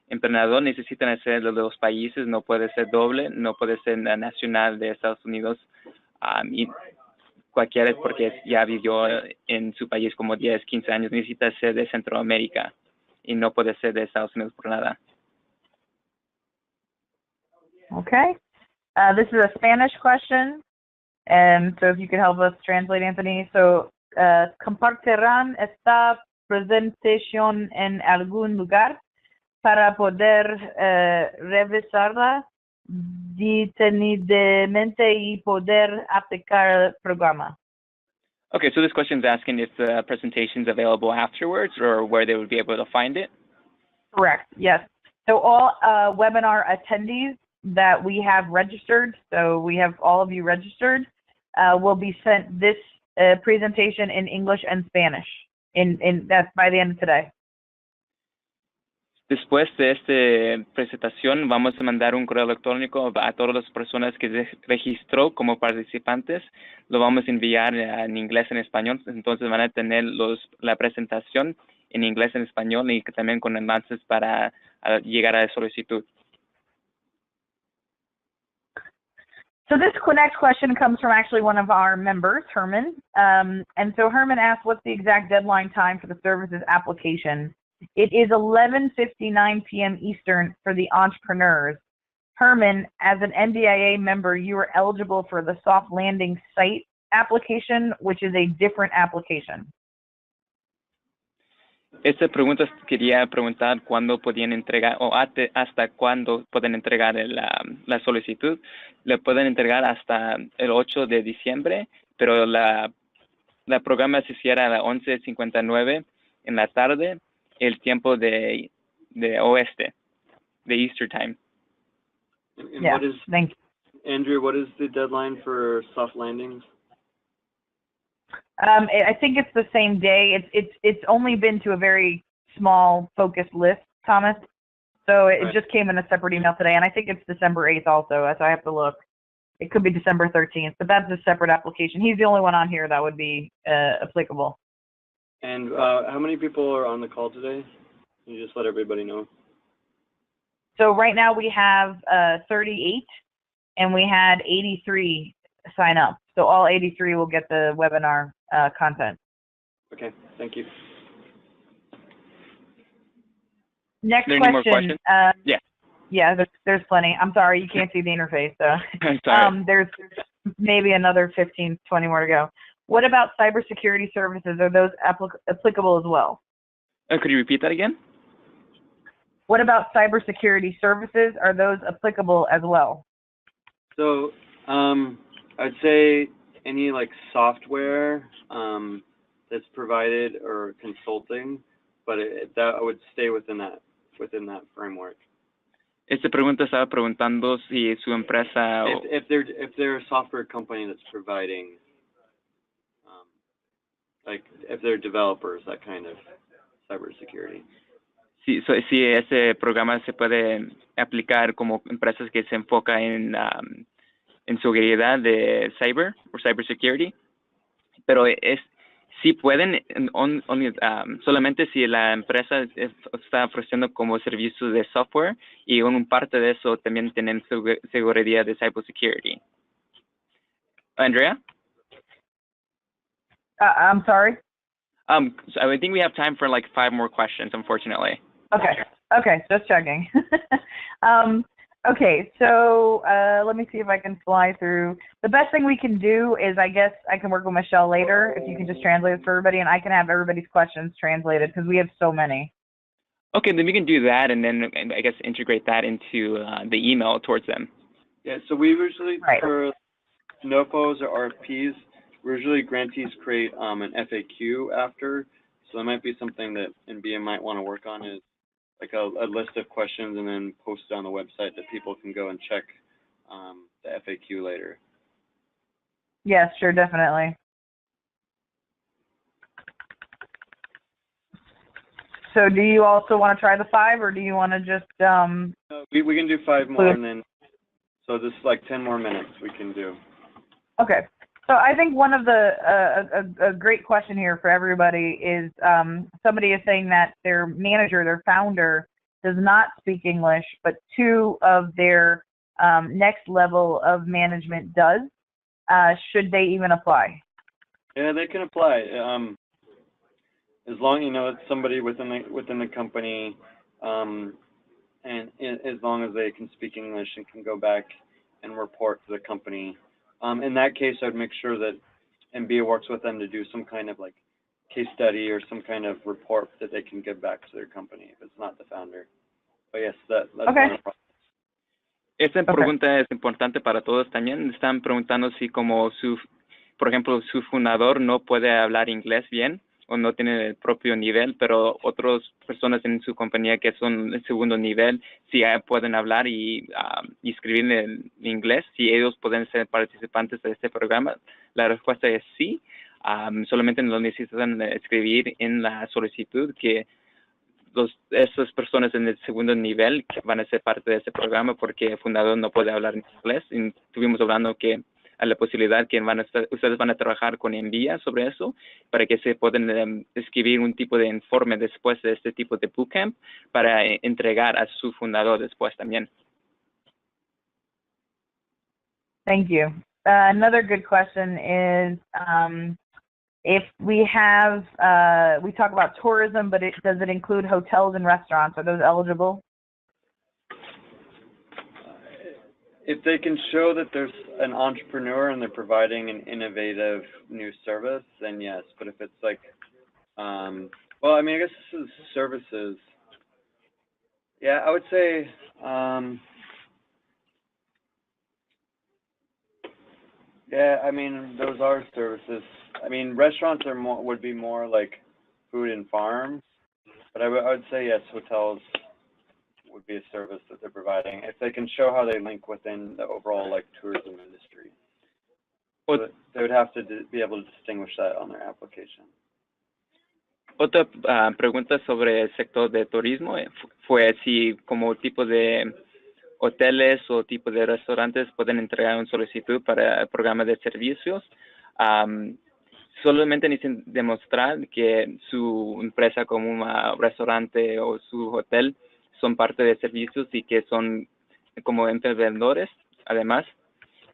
emprendedor necesitan ser de los países, no puede ser doble, no puede ser nacional de Estados Unidos, y cualquiera porque ya vivió en su país como 10, 15 años, necesita ser de Centroamérica y no puede ser de Estados Unidos por nada. Okay. This is a Spanish question, and so if you could help us translate, Anthony. So, ¿compartirán esta presentación en algún lugar para poder revisarla detenidamente y poder aplicar el programa? Okay, so this question is asking if the presentation is available afterwards or where they would be able to find it? Correct, yes. So all webinar attendees that we have registered, so we have all of you registered, will be sent this presentation in English and Spanish. That's by the end of today. Después de esta presentación, vamos a mandar un correo electrónico a todas las personas que se registró como participantes. Lo vamos a enviar en inglés y en español. Entonces van a tener la presentación en inglés y en español y también con enlaces para llegar a la solicitud. So this next question comes from actually one of our members, Herman. And so Herman asked, what's the exact deadline time for the services application? It is 11:59 p.m. Eastern for the entrepreneurs. Herman, as an NDIA member, you are eligible for the soft landing site application, which is a different application. Esta pregunta quería preguntar cuándo podían entregar o hasta cuándo pueden entregar la solicitud. Le pueden entregar hasta el 8 de diciembre, pero la programa se cierra a las 11:59 en la tarde, el tiempo de oeste, de Easter time. And Yeah, what is, thank you. Andrea, what is the deadline for soft landings? I think it's the same day. It's only been to a very small focused list, Thomas. So it Right. just came in a separate email today, and I think it's December 8th also, as I have to look. It could be December 13th, but that's a separate application. He's the only one on here that would be applicable. And how many people are on the call today? Can you just let everybody know? So right now we have 38, and we had 83 sign up. So all 83 will get the webinar content. Okay, thank you. Next There any more question. Yeah. Yeah, there's plenty. I'm sorry, you can't see the interface, so. I'm sorry. There's maybe another 15, 20 more to go. What about cybersecurity services? Are those applicable as well? Could you repeat that again? What about cybersecurity services? Are those applicable as well? So I'd say any like software that's provided or consulting, but that would stay within that framework. Esta pregunta estaba preguntando si su empresa If they're a software company that's providing, like if they're developers, that kind of cybersecurity. si ese programa se puede aplicar como empresas que se enfocan en seguridad de cyber o cybersecurity, pero sí pueden solamente si la empresa está ofreciendo como servicios de software y un parte de eso también tienen seguridad de cybersecurity. Andrea? I'm sorry? So I think we have time for like 5 more questions, unfortunately. Okay, just checking. Okay, so let me see if I can fly through. The best thing we can do is, I guess I can work with Michelle later, if you can just translate it for everybody, and I can have everybody's questions translated, because we have so many. Okay, then we can do that, and then I guess integrate that into the email towards them. Yeah, so we usually, Right. for NOPOs or RFPs, usually grantees create an FAQ after, so that might be something that NBA might want to work on, is like a list of questions and then post it on the website that people can go and check the FAQ later. Yes, sure, definitely. So do you also want to try the 5, or do you want to just We can do 5 more, and then, so this is like 10 more minutes we can do. Okay. So I think one of the a great question here for everybody is somebody is saying that their manager, their founder, does not speak English, but 2 of their next level of management does. Should they even apply? Yeah, they can apply. As long it's somebody within the company, and as long as they can speak English and can go back and report to the company. In that case, I'd make sure that MBA works with them to do some kind of like case study or some kind of report that they can give back to their company if it's not the founder. But yes, that's Okay. not a problem. Esta pregunta es importante para todos también. Están preguntando si como por ejemplo, su fundador no puede hablar inglés bien o no tiene el propio nivel, pero otras personas en su compañía que son el segundo nivel, si pueden hablar y escribir en inglés, si ellos pueden ser participantes de este programa. La respuesta es sí. Solamente lo necesitan escribir en la solicitud que esas personas en el segundo nivel que van a ser parte de este programa porque el fundador no puede hablar inglés. Y estuvimos hablando que a la posibilidad que ustedes van a trabajar con envía sobre eso para que se puedan escribir un tipo de informe después de este tipo de bootcamp para entregar a su fundador después también. Thank you. Another good question is, If we have, we talk about tourism, but does it include hotels and restaurants? Are those eligible? If they can show that there's an entrepreneur and they're providing an innovative new service, then yes. But if it's like, well, I mean, I guess this is services. Yeah, I would say, yeah, I mean, those are services. I mean, restaurants are more, would be more like food and farms, but I would say yes, hotels would be a service that they're providing if they can show how they link within the overall like tourism industry. So they would have to be able to distinguish that on their application. Otra pregunta sobre el sector de turismo fue si como tipo de hoteles o tipo de restaurantes pueden entregar una solicitud para el programa de servicios. Solamente necesitan demostrar que su empresa como un restaurante o su hotel son parte de servicios y que son como emprendedores, además,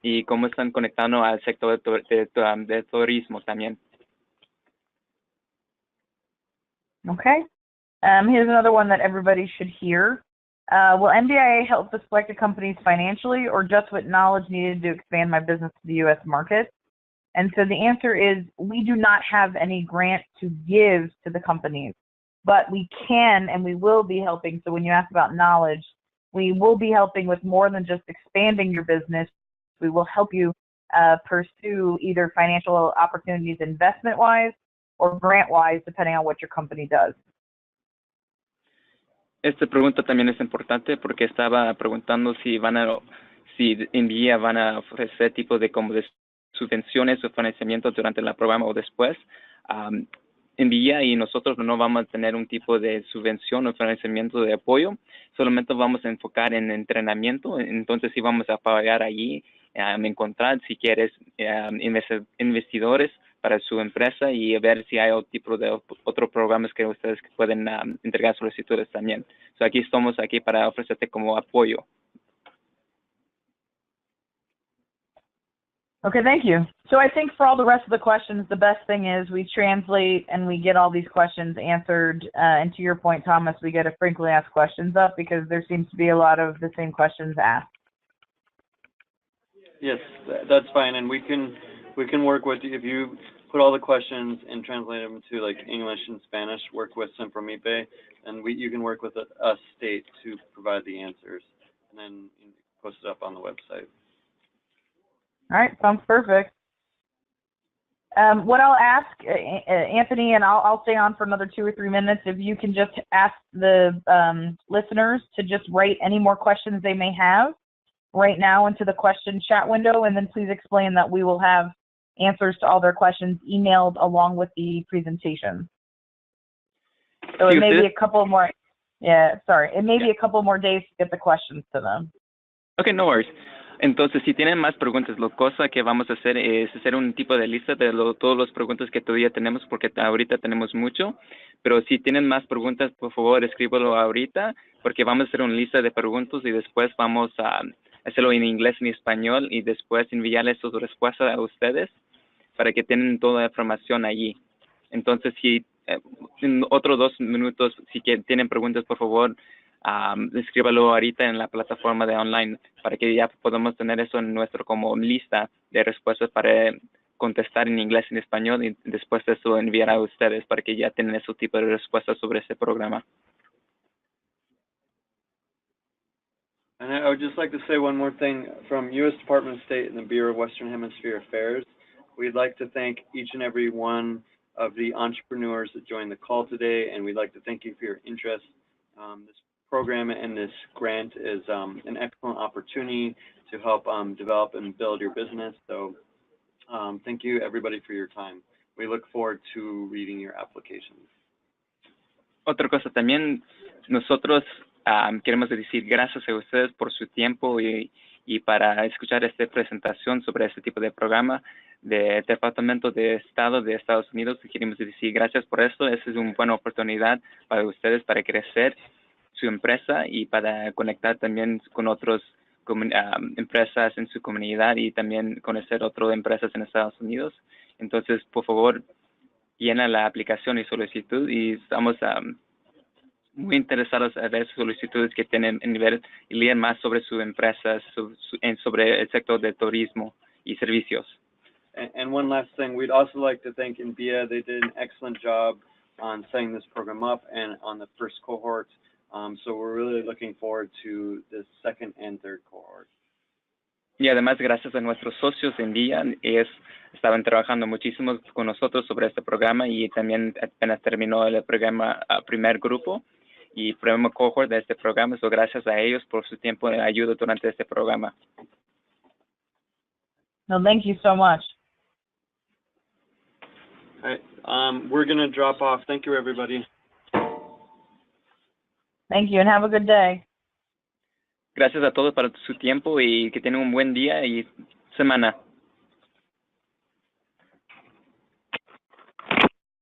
y cómo están conectando al sector de turismo también. Okay. Here's another one that everybody should hear. Will MBIA help to select the companies financially or just with knowledge needed to expand my business to the U.S. market? And so the answer is we do not have any grant to give to the companies, but we can and we will be helping. So when you ask about knowledge, we will be helping with more than just expanding your business. We will help you pursue either financial opportunities investment-wise or grant-wise, depending on what your company does. Esta pregunta también es importante porque estaba preguntando si envía van a ofrecer tipo de como de subvenciones o financiamiento durante el programa o después. Envía y nosotros no vamos a tener un tipo de subvención o financiamiento de apoyo, solamente vamos a enfocar en entrenamiento, entonces sí vamos a pagar allí, encontrar si quieres investidores para su empresa y ver si hay otro tipo de otros programas que ustedes pueden entregar solicitudes también. So aquí estamos aquí para ofrecerte como apoyo. Okay, thank you. So I think for all the rest of the questions, the best thing is we translate and we get all these questions answered. And to your point, Thomas, we get a frequently asked questions up because there seems to be a lot of the same questions asked. Yes, that's fine, and we can work with you if you put all the questions and translate them to like English and Spanish. Work with Sempromipe, and you can work with a state to provide the answers, and then post it up on the website. All right, sounds perfect. What I'll ask, Anthony, and I'll stay on for another 2 or 3 minutes, if you can just ask the listeners to just write any more questions they may have right now into the question chat window, and then please explain that we will have answers to all their questions emailed along with the presentation. So it may be a couple more, it may be a couple more days to get the questions to them. Okay, no worries. Entonces, si tienen más preguntas, lo cosa que vamos a hacer es hacer un tipo de lista de todas las preguntas que todavía tenemos, porque ahorita tenemos mucho. Pero si tienen más preguntas, por favor, escríbelo ahorita, porque vamos a hacer una lista de preguntas y después vamos a hacerlo en inglés y en español y después enviarles sus respuestas a ustedes para que tengan toda la información allí. Entonces, si en otros 2 minutos, si tienen preguntas, por favor, escríbalo ahorita en la plataforma de online para que ya podamos tener eso en nuestro como lista de respuestas para contestar en inglés y en español y después de eso enviar a ustedes para que ya tengan ese tipo de respuestas sobre ese programa. And I would just like to say one more thing from U.S. Department of State and the Bureau of Western Hemisphere Affairs. We'd like to thank each and every one of the entrepreneurs that joined the call today, and we'd like to thank you for your interest. This program and this grant is an excellent opportunity to help develop and build your business. So thank you everybody for your time. We look forward to reading your applications. Otra cosa también, nosotros queremos decir gracias a ustedes por su tiempo y para escuchar esta presentación sobre este tipo de programa del Departamento de Estado de Estados Unidos. Queremos decir gracias por esto. Esa es una buena oportunidad para ustedes para crecer su empresa y para conectar también con otras empresas en su comunidad y también conocer otras empresas en Estados Unidos. Entonces, por favor, llena la aplicación y solicitud y estamos muy interesados a ver solicitudes que tienen en nivel y leer más sobre su empresa, sobre el sector de turismo y servicios. And one last thing, we'd also like to thank NBIA. They did an excellent job on setting this program up and on the first cohort. So we're really looking forward to the second and third cohort. Y además, gracias a nuestros socios en día, ellos estaban trabajando muchísimo con nosotros sobre este programa y también apenas terminó el programa primer grupo y primer cohort de este programa. So, gracias a ellos por su tiempo de ayuda durante este programa. No, thank you so much. All right, we're going to drop off. Thank you, everybody. Thank you, and have a good day. Gracias a todos por su tiempo y que tengan un buen día y semana.